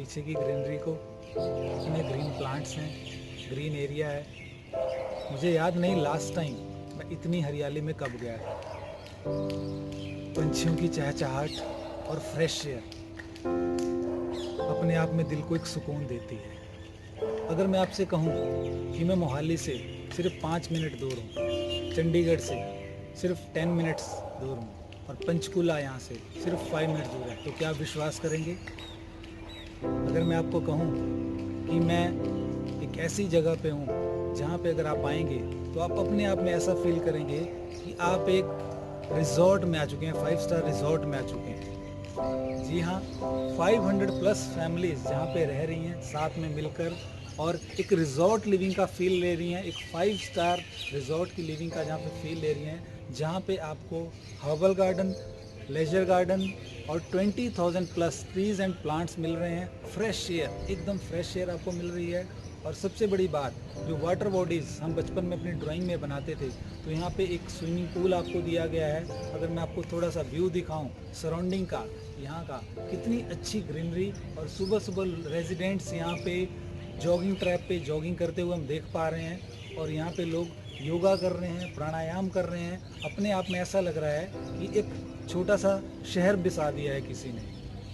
पीछे की ग्रीनरी को। इसमें ग्रीन प्लांट्स हैं, ग्रीन एरिया है। मुझे याद नहीं लास्ट टाइम मैं इतनी हरियाली में कब गया था। पंछियों की चहचहाट और फ्रेश एयर अपने आप में दिल को एक सुकून देती है। अगर मैं आपसे कहूँ कि मैं मोहाली से सिर्फ 5 मिनट दूर हूँ, चंडीगढ़ से सिर्फ 10 मिनट्स दूर हूँ और पंचकुला यहाँ से सिर्फ 5 मिनट दूर है, तो क्या आप विश्वास करेंगे? अगर मैं आपको कहूँ कि मैं एक ऐसी जगह पे हूँ जहाँ पे अगर आप आएंगे तो आप अपने आप में ऐसा फील करेंगे कि आप एक रिजॉर्ट में आ चुके हैं, 5 स्टार रिजॉर्ट में आ चुके हैं। जी हाँ, 500 प्लस फैमिलीज जहाँ पे रह रही हैं साथ में मिलकर और एक रिजॉर्ट लिविंग का फील ले रही हैं, एक 5 स्टार रिजॉर्ट की लिविंग का जहाँ पे फील ले रही हैं, जहाँ पे आपको हर्बल गार्डन, लेजर गार्डन और 20,000 प्लस ट्रीज एंड प्लांट्स मिल रहे हैं। फ्रेश एयर, एकदम फ्रेश एयर आपको मिल रही है। और सबसे बड़ी बात, जो वाटर बॉडीज़ हम बचपन में अपनी ड्राइंग में बनाते थे, तो यहाँ पे एक स्विमिंग पूल आपको दिया गया है। अगर मैं आपको थोड़ा सा व्यू दिखाऊं सराउंडिंग का, यहाँ का कितनी अच्छी ग्रीनरी, और सुबह सुबह रेजिडेंट्स यहाँ पे जॉगिंग ट्रैप पे जॉगिंग करते हुए हम देख पा रहे हैं। और यहाँ पे लोग योगा कर रहे हैं, प्राणायाम कर रहे हैं। अपने आप में ऐसा लग रहा है कि एक छोटा सा शहर बसा दिया है किसी ने।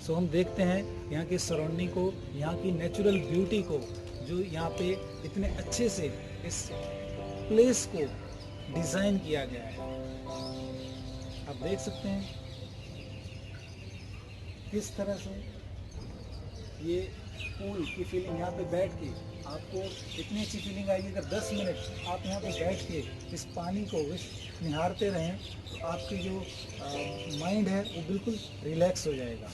सो हम देखते हैं यहाँ की सराउंडिंग को, यहाँ की नेचुरल ब्यूटी को, जो यहाँ पे इतने अच्छे से इस प्लेस को डिज़ाइन किया गया है। आप देख सकते हैं किस तरह से ये पूल की फीलिंग, यहाँ पे बैठ के आपको इतनी अच्छी फीलिंग आएगी। अगर 10 मिनट आप यहाँ पे बैठ के इस पानी को निहारते रहें तो आपकी जो माइंड है वो बिल्कुल रिलैक्स हो जाएगा।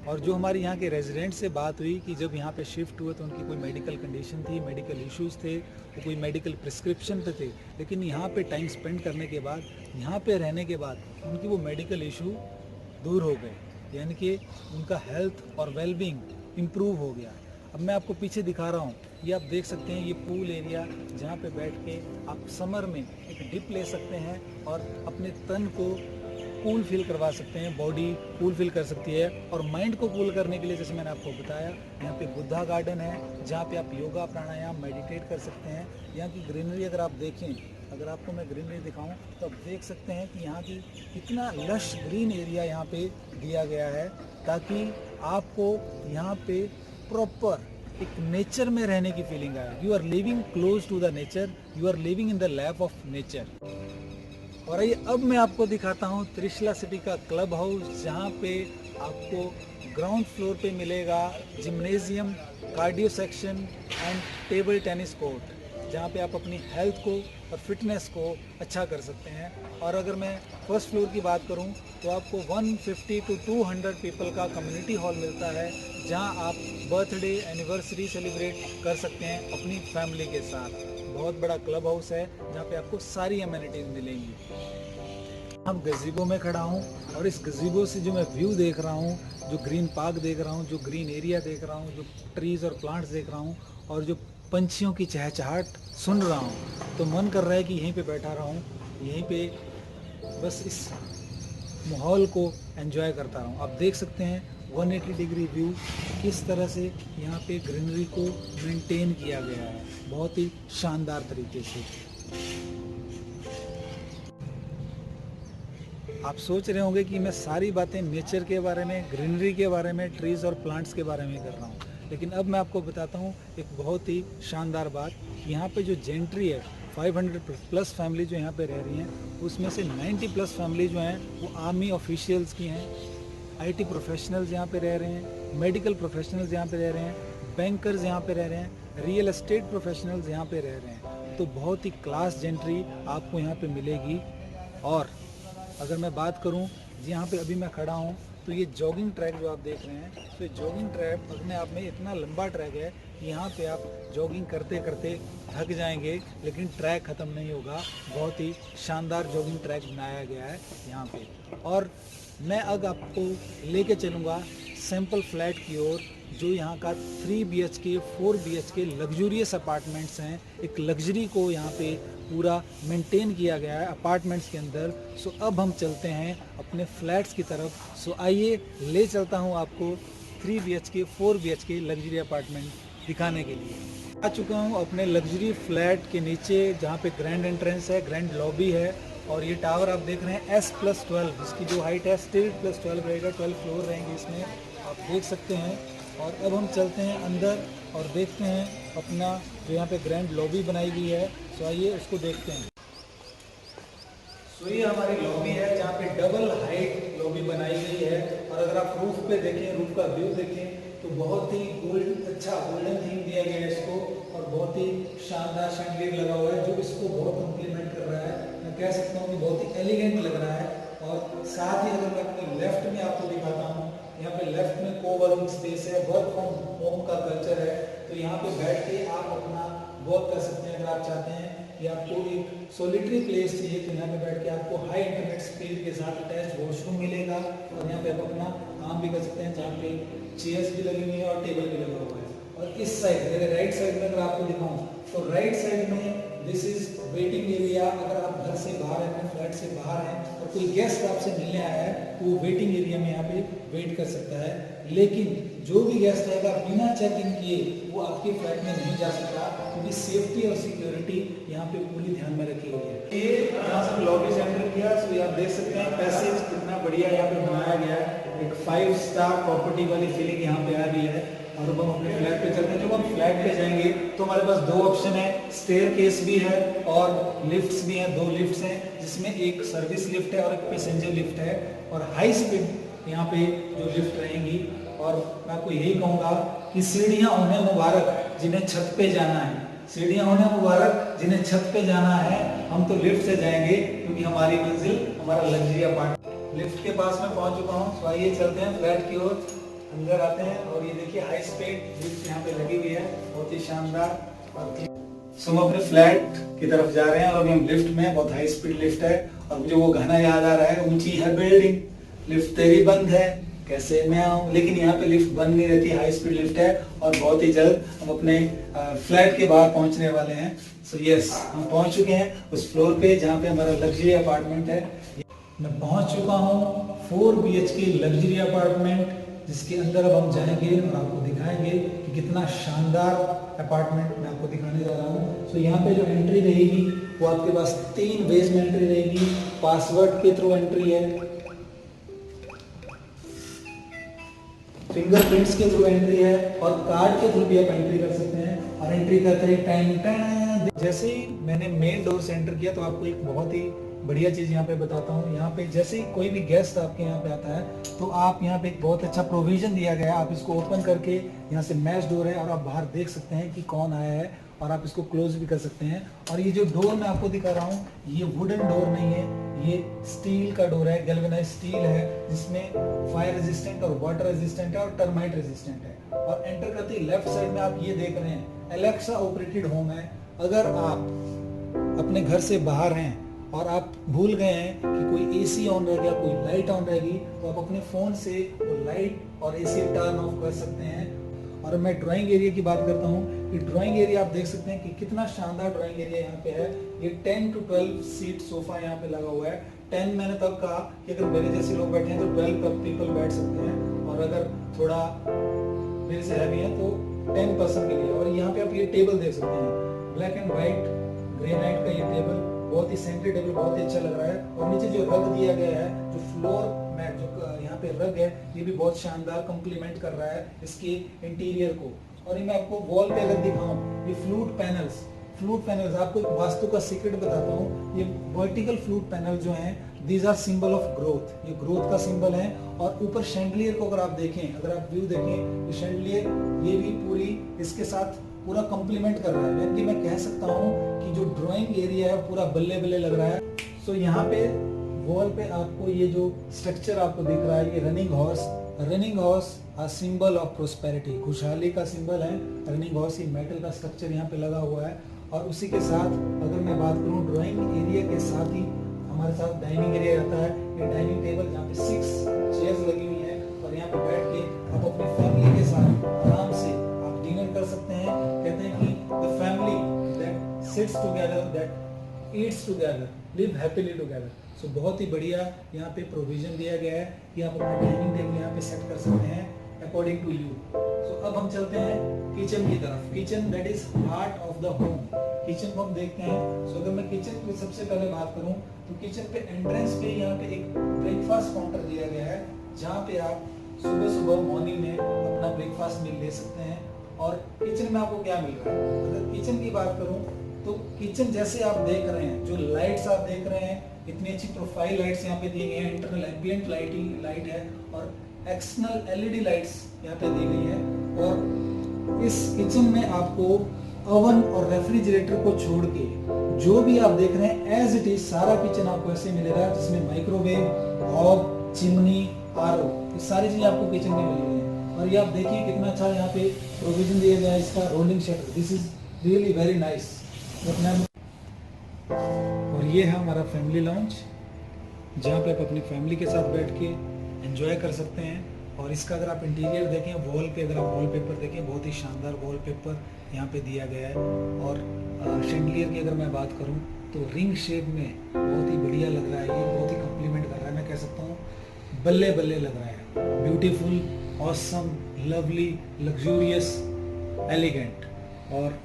और जो हमारी यहाँ के रेजिडेंट से बात हुई कि जब यहाँ पे शिफ्ट हुए तो उनकी कोई मेडिकल कंडीशन थी, मेडिकल इश्यूज़ थे, वो कोई मेडिकल प्रिस्क्रिप्शन पे थे, लेकिन यहाँ पे टाइम स्पेंड करने के बाद, यहाँ पे रहने के बाद उनकी वो मेडिकल इशू दूर हो गए, यानी कि उनका हेल्थ और वेलबींग इम्प्रूव हो गया। अब मैं आपको पीछे दिखा रहा हूँ, ये आप देख सकते हैं, ये पूल एरिया जहाँ पे बैठ के आप समर में एक डिप ले सकते हैं और अपने तन को कूल फील करवा सकते हैं, बॉडी कूल फील कर सकती है। और माइंड को कूल करने के लिए, जैसे मैंने आपको बताया, यहाँ पे बुद्धा गार्डन है जहाँ पे आप योगा, प्राणायाम, मेडिटेट कर सकते हैं। यहाँ की ग्रीनरी अगर आप देखें, अगर आपको मैं ग्रीनरी दिखाऊं तो आप देख सकते हैं कि यहाँ की कितना लश ग्रीन एरिया यहाँ पे दिया गया है, ताकि आपको यहाँ पे प्रॉपर एक नेचर में रहने की फीलिंग आए। You are living close to the nature, you are living in the lap of nature. और आइए अब मैं आपको दिखाता हूँ त्रिशला सिटी का क्लब हाउस, जहाँ पे आपको ग्राउंड फ्लोर पे मिलेगा gymnasium, cardio section and table tennis court, जहाँ पे आप अपनी हेल्थ को और फिटनेस को अच्छा कर सकते हैं। और अगर मैं फर्स्ट फ्लोर की बात करूँ तो आपको 150 to 200 पीपल का कम्युनिटी हॉल मिलता है, जहाँ आप बर्थडे, एनिवर्सरी सेलिब्रेट कर सकते हैं अपनी फैमिली के साथ। बहुत बड़ा क्लब हाउस है जहाँ पे आपको सारी एमेनिटीज मिलेंगी। हम गजीबो में खड़ा हूँ और इस गजीबो से जो मैं व्यू देख रहा हूँ, जो ग्रीन पार्क देख रहा हूँ, जो ग्रीन एरिया देख रहा हूँ, जो ट्रीज और प्लांट्स देख रहा हूँ और जो पंछियों की चहचहाट सुन रहा हूँ, तो मन कर रहा है कि यहीं पे बैठा रहा हूँ, यहीं पे बस इस माहौल को एंजॉय करता रहूँ। आप देख सकते हैं 180 डिग्री व्यू, किस तरह से यहाँ पे ग्रीनरी को मेंटेन किया गया है, बहुत ही शानदार तरीके से। आप सोच रहे होंगे कि मैं सारी बातें नेचर के बारे में, ग्रीनरी के बारे में, ट्रीज और प्लांट्स के बारे में कर रहा हूँ, लेकिन अब मैं आपको बताता हूँ एक बहुत ही शानदार बात। यहाँ पे जो जेंट्री है, 500 प्लस फैमिली जो यहाँ पे रह रही हैं, उसमें से 90 प्लस फैमिली जो हैं वो आर्मी ऑफिशियल्स की हैं, आईटी प्रोफेशनल्स यहाँ पे रह रहे हैं, मेडिकल प्रोफेशनल्स यहाँ पे रह रहे हैं, बैंकर्स यहाँ पे रह रहे हैं, रियल एस्टेट प्रोफेशनल्स यहाँ पे रह रहे हैं। तो बहुत ही क्लास जेंट्री आपको यहाँ पे मिलेगी। और अगर मैं बात करूं, यहाँ पे अभी मैं खड़ा हूं, तो ये जॉगिंग ट्रैक जो आप देख रहे हैं, तो ये जॉगिंग ट्रैक अपने आप में इतना लंबा ट्रैक है कि यहाँ पे आप जॉगिंग करते करते थक जाएंगे, लेकिन ट्रैक ख़त्म नहीं होगा। बहुत ही शानदार जॉगिंग ट्रैक बनाया गया है यहाँ पे। और मैं अब आपको लेके चलूँगा सैंपल फ्लैट की ओर, जो यहाँ का 3 BHK 4 BHK लग्जूरियस अपार्टमेंट्स हैं। एक लग्जरी को यहाँ पे पूरा मेंटेन किया गया है अपार्टमेंट्स के अंदर। सो अब हम चलते हैं अपने फ्लैट्स की तरफ। सो आइए ले चलता हूँ आपको 3 BHK 4 BHK लग्जरी अपार्टमेंट दिखाने के लिए आ चुका हूँ अपने लग्जरी फ्लैट के नीचे, जहाँ पे ग्रैंड एंट्रेंस है, ग्रैंड लॉबी है और ये टावर आप देख रहे हैं S+12, इसकी जो हाइट है स्टिल +12 रहेगा, 12 फ्लोर रहेंगे इसमें, आप देख सकते हैं। और अब हम चलते हैं अंदर और देखते हैं अपना जो यहाँ पे ग्रैंड लॉबी बनाई गई है, तो आइए उसको देखते हैं। तो ये हमारी लॉबी है जहाँ पे डबल हाइट लॉबी बनाई गई है और अगर आप रूफ पे देखें, रूफ का व्यू देखें तो बहुत ही गोल्डन थीम दिया गया है इसको और बहुत ही शानदार शैंडलियर लगा हुआ है जो इसको बहुत कॉम्प्लीमेंट कर रहा है। मैं कह सकता हूँ कि बहुत ही एलिगेंट लग रहा है। और साथ ही अगर मैं अपने लेफ्ट में आपको दिखाता हूँ, यहाँ पे लेफ्ट में कोवर्किंग स्पेस है, वर्क फ्रॉम होम का कल्चर है, तो यहाँ पे बैठ के आप अपना वर्क कर सकते हैं। अगर आप चाहते हैं कि आपको एक सोलिटरी प्लेस चाहिए तो यहाँ पे बैठ के आपको हाई इंटरनेट स्पीड के साथ अटैच वॉशरूम मिलेगा और यहाँ पे आप अपना काम भी कर सकते हैं, जहाँ पे चेयर्स भी लगी हुई है और टेबल भी लगा हुआ है। और इस साइड अगर राइट साइड में अगर आपको दिखाऊं तो राइट साइड में दिस इज वेटिंग एरिया। अगर आप घर से बाहर हैं, अपने फ्लैट से बाहर हैं और कोई गेस्ट आपसे मिलने आया है तो वो वेटिंग एरिया में यहाँ पे वेट कर सकता है। लेकिन जो भी गेस्ट आएगा बिना चेक इन किए वो आपके फ्लैट में नहीं जा सकता, क्योंकि सेफ्टी और सिक्योरिटी यहाँ पे पूरी ध्यान में रखी हुई है। ये यहाँ से लॉबी से एंटर किया तो आप देख सकते हैं पैसेज कितना बढ़िया यहाँ पे बनाया गया है, एक 5 स्टार प्रॉपर्टी वाली फीलिंग यहाँ पे आ रही है। और अब हम अपने फ्लैट पे चलते हैं। जब हम फ्लैट पे जाएंगे तो हमारे पास 2 ऑप्शन है, स्टेयरकेस भी है और लिफ्ट्स भी हैं। 2 लिफ्ट्स हैं जिसमें एक सर्विस लिफ्ट है और एक पैसेंजर लिफ्ट है और हाई स्पीड यहाँ पे जो लिफ्ट रहेंगी। और मैं आपको यही कहूँगा कि सीढ़ियाँ उन्हें मुबारक जिन्हें छत पे जाना है, सीढ़ियाँ उन्हें मुबारक जिन्हें छत पे जाना है। हम तो लिफ्ट से जाएंगे क्योंकि हमारी मंजिल हमारा लग्जरी अपार्टमेंट। लिफ्ट के पास में पहुँच चुका हूँ, तो आइए चलते हैं फ्लैट की ओर, अंदर आते हैं। और ये देखिए हाई स्पीड लिफ्ट यहाँ पे लगी हुई है, बहुत ही शानदार। हम अपने फ्लैट की तरफ जा रहे हैं और अभी हम लिफ्ट में, बहुत हाई स्पीड लिफ्ट है और मुझे वो गाना याद आ रहा है, ऊंची है बिल्डिंग लिफ्ट तेरी बंद है कैसे मैं आऊं। लेकिन यहाँ पे लिफ्ट बंद नहीं रहती, हाई स्पीड लिफ्ट है और बहुत ही जल्द हम अपने फ्लैट के बाहर पहुंचने वाले हैं। सो यस, हम पहुंच चुके हैं उस फ्लोर पे जहाँ पे हमारा लग्जरी अपार्टमेंट है। मैं पहुंच चुका हूँ 4 BHK लग्जरी अपार्टमेंट, जिसके अंदर अब हम जाएंगे और आपको दिखाएंगे कि कितना शानदार अपार्टमेंट मैं आपको दिखाने जा रहा हूँ। सो यहाँ पे जो एंट्री रहेगी वो आपके पास 3 वेज में एंट्री रहेगी। पासवर्ड के थ्रू एंट्री है, फिंगरप्रिंट्स के थ्रू एंट्री है और कार्ड के थ्रू भी आप एंट्री कर सकते हैं। और एंट्री करते ही टाइम जैसे ही मैंने मेन डोर से एंटर किया तो आपको एक बहुत ही बढ़िया चीज़ यहाँ पे बताता हूँ। यहाँ पे जैसे ही कोई भी गेस्ट आपके यहाँ पे आता है तो आप यहाँ पे एक बहुत अच्छा प्रोविजन दिया गया है। आप इसको ओपन करके, यहाँ से मैच डोर है और आप बाहर देख सकते हैं कि कौन आया है और आप इसको क्लोज भी कर सकते हैं। और ये जो डोर मैं आपको दिखा रहा हूँ ये वुडन डोर नहीं है, ये स्टील का डोर है, गैल्वेनाइज स्टील है, जिसमें फायर रेजिस्टेंट और वाटर रेजिस्टेंट है और टर्माइट रेजिस्टेंट है। और एंटर करते ही लेफ्ट साइड में आप ये देख रहे हैं एलेक्सा ऑपरेटेड होम है। अगर आप अपने घर से बाहर हैं और आप भूल गए हैं कि कोई एसी ऑन रह गया, कोई लाइट ऑन रहेगी, तो आप अपने फ़ोन से वो लाइट और एसी टर्न ऑफ कर सकते हैं। और मैं ड्राइंग एरिया की बात करता हूँ कि ड्राइंग एरिया आप देख सकते हैं कि कितना शानदार ड्राइंग एरिया यहाँ पे है। ये 10 to 12 सीट सोफा यहाँ पे लगा हुआ है। 10 मैंने तब कहा कि अगर मेरे जैसे लोग बैठे हैं तो 12 पीपल बैठ सकते हैं और अगर थोड़ा मेरे से हैवी है तो 10 पर्सन के लिए। और यहाँ पे आप ये टेबल देख सकते हैं, ब्लैक एंड व्हाइट ग्रेनाइट का ये टेबल, बहुत ही सेंटर टेबल, बहुत ही अच्छा लग रहा है। और नीचे जो रग दिया गया है, जो फ्लोर मैट जो यहाँ पे रग है, ये भी बहुत शानदार कॉम्प्लीमेंट कर रहा है इसके इंटीरियर को। और ये मैं आपको वॉल पे अगर दिखाऊं, ये फ्लूट पैनल्स आपको एक वास्तु का सीक्रेट बताता हूँ। ये वर्टिकल फ्लूट पैनल जो हैं, these are symbol of growth, ये ग्रोथ का सिंबल है। और ऊपर शैंडलियर को अगर आप देखें, अगर आप व्यू देखें, ये शैंडलियर ये भी पूरी इसके साथ पूरा कॉम्प्लीमेंट कर रहा है। यानी कि मैं कह सकता हूँ कि जो ड्राइंग एरिया है पूरा बल्ले बल्ले लग रहा है। सो यहाँ पे वॉल पे आपको ये जो स्ट्रक्चर आपको दिख रहा है, ये running horse a symbol of prosperity, खुशहाली का सिंबल है रनिंग हॉर्स। ये मेटल का स्ट्रक्चर यहाँ पे लगा हुआ है। और उसी के साथ अगर मैं बात करूँ ड्राइंग एरिया के साथ ही हमारे साथ डाइनिंग एरिया रहता है। ये डाइनिंग टेबल जहाँ पे 6 चेयर्स लगी हुई है और यहाँ पे बैठ के आप अपनी फैमिली के साथ आराम से आप डिनर कर सकते हैं। कहते हैं कि the family that sits together, that eats together, live happily together. So बहुत ही बढ़िया यहाँ पे प्रोविजन दिया गया है कि आप अपना डाइनिंग टेबल यहाँ पे सेट कर सकते हैं। According to you. सो अब हम चलते हैं किचन की तरफ। Kitchen that is heart of the home. Kitchen को हम देखते हैं। सो अगर मैं किचन की सबसे पहले बात करूं तो किचन पे एंट्रेंस पे यहाँ पे एक ब्रेकफास्ट काउंटर दिया गया है, जहाँ पे आप सुबह सुबह मॉर्निंग में अपना ब्रेकफास्ट मील ले सकते हैं। और किचन में आपको क्या मिल रहा है, अगर किचन की बात करूं तो किचन जैसे आप देख रहे हैं, जो लाइट्स आप देख रहे हैं, इतनी अच्छी प्रोफाइल लाइट्स यहाँ पे दी गई हैं, इंटरनल एम्बिएंट लाइट है और एक्सटर्नल एलईडी लाइट्स यहाँ पे दी गई है। और इस किचन में आपको ओवन और रेफ्रिजरेटर को छोड़ के जो भी आप देख रहे हैं एज इट इज सारा किचन आपको ऐसे मिलेगा, जिसमें माइक्रोवेव, हॉब, चिमनी, आरओ, ये सारी चीजें आपको किचन में मिल रही है। और ये आप देखिए कितना अच्छा यहाँ पे प्रोविजन दिया गया है इसका rolling shutter. This is really very nice. और ये है हमारा फैमिली लाउंज, जहाँ पे आप अपनी फैमिली के साथ बैठ के एंजॉय कर सकते हैं। और इसका अगर आप इंटीरियर देखें, वॉल पे अगर आप वॉलपेपर देखें, बहुत ही शानदार वॉलपेपर यहाँ पे दिया गया है। और शैंडलियर की अगर मैं बात करूँ तो रिंग शेप में बहुत ही बढ़िया लग रहा है, ये बहुत ही कम्प्लीमेंट कर रहा है, मैं कह सकता हूँ बल्ले बल्ले लग रहा है। Beautiful, awesome, lovely, luxurious, elegant. और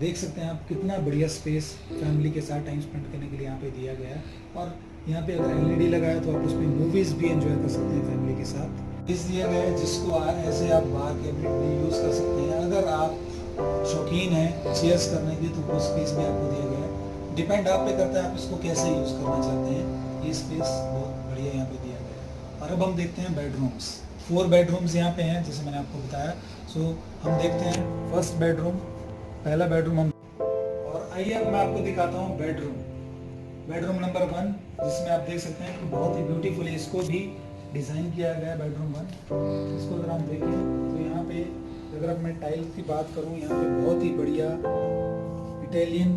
देख सकते हैं आप कितना बढ़िया स्पेस फैमिली के साथ टाइम स्पेंड करने के लिए यहाँ पे दिया गया है। और यहाँ पे अगर एलईडी लगाया तो आप उसमें मूवीज भी एंजॉय कर सकते हैं फैमिली के साथ। इस दिया गया है जिसको ऐसे आप बाहर कैबिनेट में यूज़ कर सकते हैं। अगर आप शौकीन हैं चेयर्स करने की तो वो स्पेस भी आपको दिया गया है। डिपेंड आप पे करता है आप इसको कैसे यूज़ करना चाहते हैं। ये स्पेस बहुत बढ़िया यहाँ पे दिया गया है। और अब हम देखते हैं बेडरूम्स। 4 बेडरूम्स यहाँ पे हैं जैसे मैंने आपको बताया। सो हम देखते हैं फर्स्ट बेडरूम, पहला बेडरूम हम। और आइए अब मैं आपको दिखाता हूँ बेडरूम नंबर 1, जिसमें आप देख सकते हैं कि बहुत ही ब्यूटीफुल है, इसको भी डिज़ाइन किया गया है बेडरूम 1। इसको अगर हम देखें तो यहाँ पे अगर मैं टाइल्स की बात करूँ, यहाँ पे बहुत ही बढ़िया इटालियन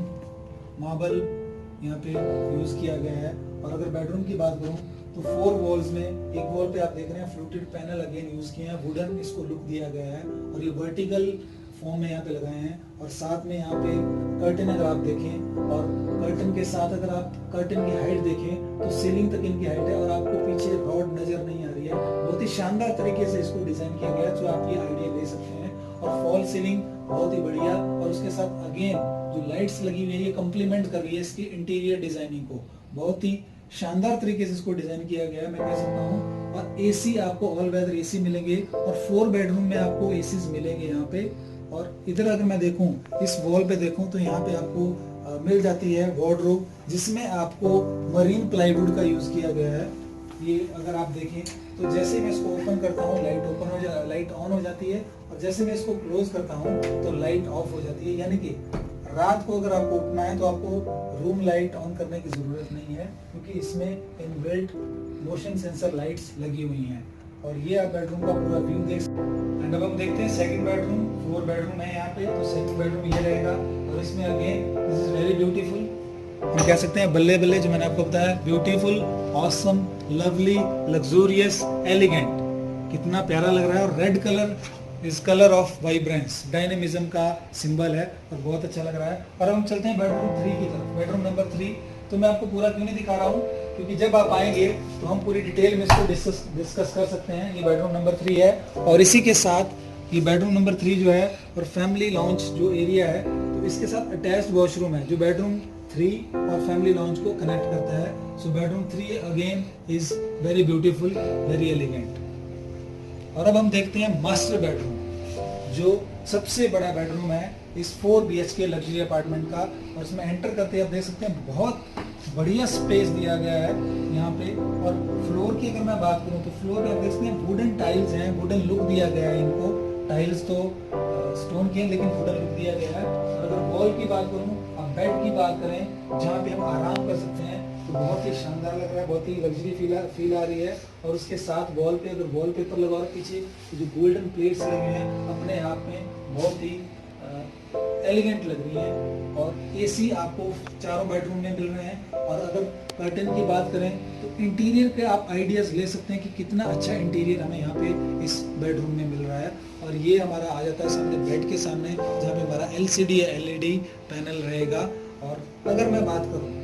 मार्बल यहाँ पे यूज़ किया गया है। और अगर बेडरूम की बात करूँ तो 4 वॉल्स में, एक वॉल पे आप देख रहे हैं फ्लूटेड पैनल अगेन यूज़ किए हैं, वुडन इसको लुक दिया गया है। और ये वर्टिकल फॉर्म में यहाँ पे लगाए हैं। और साथ में यहाँ पे कर्टन अगर आप देखें, और कर्टन के साथ अगर आप कर्टन की हाइट देखें तो सीलिंग तक इनकी हाइट है और आपको पीछे रॉड नजर नहीं आ रही है। बहुत ही शानदार तरीके से इसको डिजाइन किया गया है, जो आप ये आइडिया ले सकते हैं। और फॉल सीलिंग बहुत ही बढ़िया, और उसके साथ अगेन जो लाइट्स लगी हुई है ये कम्प्लीमेंट कर रही है इसकी इंटीरियर डिजाइनिंग को। बहुत ही शानदार तरीके से इसको डिजाइन किया गया है, मैं कह सकता हूँ। और एसी आपको ऑल वेदर एसी मिलेंगे, और 4 बेडरूम में आपको एसीज मिलेंगे यहाँ पे। और इधर अगर मैं देखूं, इस वॉल पे देखूं तो यहाँ पे आपको मिल जाती है वार्डरोब, जिसमें आपको मरीन प्लाईवुड का यूज किया गया है। ये अगर आप देखें तो जैसे मैं इसको ओपन करता हूँ लाइट ऑन हो जाती है, और जैसे मैं इसको क्लोज करता हूँ तो लाइट ऑफ हो जाती है। यानी कि रात को अगर आपको उठना है तो आपको रूम लाइट ऑन करने की जरूरत नहीं है, क्योंकि इसमें इनबिल्ट मोशन सेंसर लाइट्स लगी हुई हैं। और ये आप बेडरूम का पूरा व्यू देख सकते हैं। एंड अब हम देखते हैं सेकंड बेडरूम। 4 बेडरूम है यहाँ पे, तो सेकंड बेडरूम ये रहेगा। और इसमें again this is very beautiful, हम कह सकते हैं बल्ले बल्ले, जो मैंने आपको बताया, beautiful, awesome, lovely, luxurious, elegant. कितना प्यारा लग रहा है। और रेड कलर इस कलर ऑफ वाइब्रेंस, डायनेमिज्म का सिंबल है, और बहुत अच्छा लग रहा है। और हम चलते हैं बेडरूम 3 की तरफ। बेडरूम नंबर 3 तो मैं आपको पूरा क्यों नहीं दिखा रहा हूँ, क्योंकि जब आप आएंगे तो हम पूरी डिटेल में इसको डिस्कस कर सकते हैं। ये बेडरूम नंबर 3 है, और इसी के साथ ये बेडरूम नंबर 3 जो है और फैमिली लॉन्च जो एरिया है, तो इसके साथ अटैच्ड वॉशरूम है जो बेडरूम 3 और फैमिली लॉन्च को कनेक्ट करता है। So bedroom 3 again is very beautiful, very elegant. और अब हम देखते हैं मास्टर बेडरूम, जो सबसे बड़ा बेडरूम है इस 4 BHK लग्जरी अपार्टमेंट का। और इसमें एंटर करते आप देख सकते हैं बहुत बढ़िया स्पेस दिया गया है यहाँ पे। और फ्लोर की अगर मैं बात करूँ तो फ्लोर पे आप देख सकते हैं वुडन टाइल्स हैं, वुडन लुक दिया गया है इनको। टाइल्स तो स्टोन की है, लेकिन वुडन लुक दिया गया है। और अगर वॉल की बात करूँ, अब बेड की बात करें जहाँ पे हम आराम कर सकते हैं, तो बहुत ही शानदार लग रहा है, बहुत ही लग्जरी फील आ रही है। और उसके साथ वॉल पे अगर वॉलपेपर लगा और पीछे जो गोल्डन प्लेट्स लगे हैं, अपने आप में बहुत ही एलिगेंट लग रही है। और एसी आपको चारों बेडरूम में मिल रहे हैं। और अगर कर्टन की बात करें तो इंटीरियर के आप आइडियाज ले सकते हैं कि कितना अच्छा इंटीरियर हमें यहाँ पे इस बेडरूम में मिल रहा है। और ये हमारा आ जाता है सामने बेड के सामने, जहाँ पे हमारा LCD या LED पैनल रहेगा। और अगर मैं बात करूँ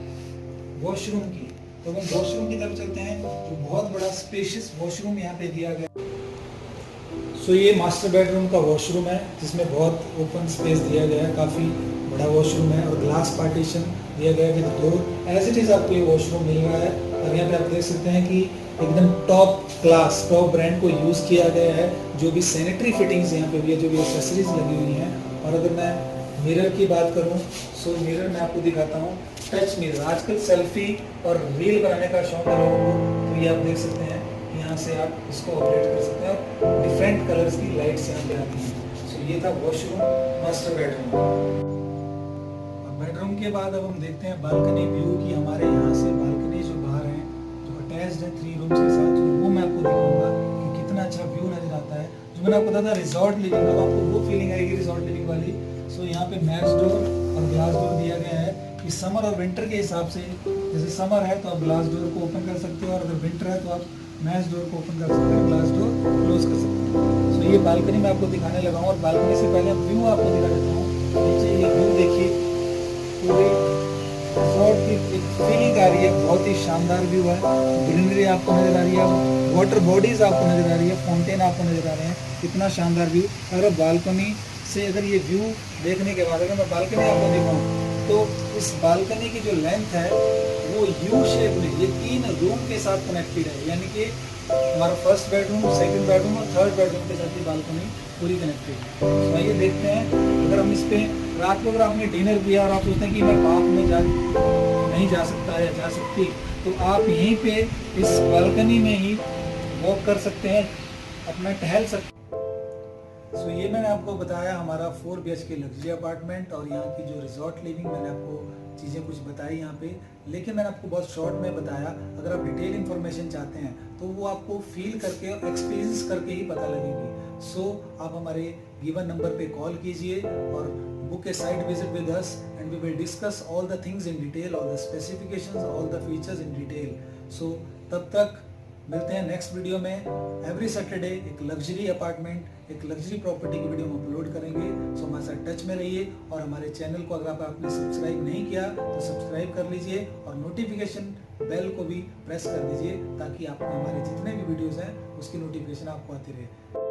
वॉशरूम की, तो हम वॉशरूम की तरफ चलते हैं, जो बहुत बड़ा स्पेशियस वॉशरूम यहाँ पे दिया गया। सो ये मास्टर बेडरूम का वॉशरूम है जिसमें बहुत ओपन स्पेस दिया गया है, काफ़ी बड़ा वॉशरूम है और ग्लास पार्टीशन दिया गया है with door. As it is आपको ये वॉशरूम मिल रहा है और यहाँ पे आप देख सकते हैं कि एकदम टॉप क्लास, टॉप ब्रांड को यूज़ किया गया है। जो भी सैनिटरी फिटिंग्स यहाँ पे भी है, जो भी एक्सेसरीज लगी हुई हैं। और अगर मैं मिरर की बात करूँ, सो मिरर मैं आपको दिखाता हूँ, टच मिरर। आजकल सेल्फी और रील बनाने का शौक है लोगों को, तो ये आप देख सकते हैं, यहाँ से आप इसको ऑपरेट कर सकते हैं और डिफरेंट कलर्स की लाइट्स यहाँ पे आती हैं। सो ये था वॉशरूम, मास्टर बेडरूम। और बेडरूम के बाद अब हम देखते हैं बालकनी व्यू की। हमारे यहाँ से बालकनी जो बाहर है, जो अटैच्ड है 3 रूम्स के साथ, वो मैं आपको दिखाऊंगा कि कितना अच्छा व्यू नजर आता है। जो मैंने आपको बताया था रिजॉर्ट लिविंग, अब आपको वो फीलिंग आएगी रिजॉर्ट लिविंग वाली। सो यहाँ पे मैच डोर और ग्लास डोर दिया गया है कि समर और विंटर के हिसाब से, जैसे समर है तो आप ग्लास डोर को ओपन कर सकते हो और अगर विंटर है तो आप मैच डोर को ओपन कर सकते हैं, ग्लास डोर क्लोज कर सकते हैं। सो ये बालकनी मैं आपको दिखाने लगा हूँ और बालकनी से पहले व्यू आपको दिखा देता हूँ। नीचे ये व्यू देखिए, पूरी रिजॉर्ट की एक फीलिंग आ रही है, बहुत ही शानदार व्यू है। ग्रीनरी आपको नजर आ रही है, वाटर बॉडीज आपको नजर आ रही है, फाउंटेन आपको नजर आ रहे हैं, कितना शानदार व्यू। अगर बालकनी से अगर ये व्यू देखने के बाद अगर मैं बालकनी आपको दिखाऊँ तो इस बालकनी की जो लेंथ है वो यू शेप में ये 3 रूम के साथ कनेक्टेड है, यानी कि हमारा फर्स्ट बेडरूम, सेकंड बेडरूम और थर्ड बेडरूम के साथ ये बालकनी पूरी कनेक्टेड है। तो आइए देखते हैं, अगर हम इस पे रात को अगर आपने डिनर किया और आप सोचते हैं कि मैं बाग में नहीं जा सकता या जा सकती, तो आप यहीं पे इस बालकनी में ही वॉक कर सकते हैं, अपना टहल सकते हैं। सो ये मैंने आपको बताया हमारा 4 BHK लग्जरी अपार्टमेंट और यहाँ की जो रिजॉर्ट लिविंग, मैंने आपको चीज़ें कुछ बताई यहाँ पे, लेकिन मैंने आपको बहुत शॉर्ट में बताया। अगर आप डिटेल इन्फॉर्मेशन चाहते हैं तो वो आपको फील करके और एक्सपीरियंस करके ही पता लगेगी। सो आप हमारे गिवन नंबर पे कॉल कीजिए और book a site visit with us and we will discuss all the things in detail, all the specifications, all the features in detail. So तब तक मिलते हैं नेक्स्ट वीडियो में। एवरी सैटरडे एक luxury apartment, एक luxury property की video हम upload करेंगे। सो हमारे साथ टच में रहिए और हमारे चैनल को अगर आपने सब्सक्राइब नहीं किया तो सब्सक्राइब कर लीजिए और नोटिफिकेशन बेल को भी प्रेस कर दीजिए ताकि आपको हमारे जितने भी वीडियोस हैं उसकी नोटिफिकेशन आपको आती रहे।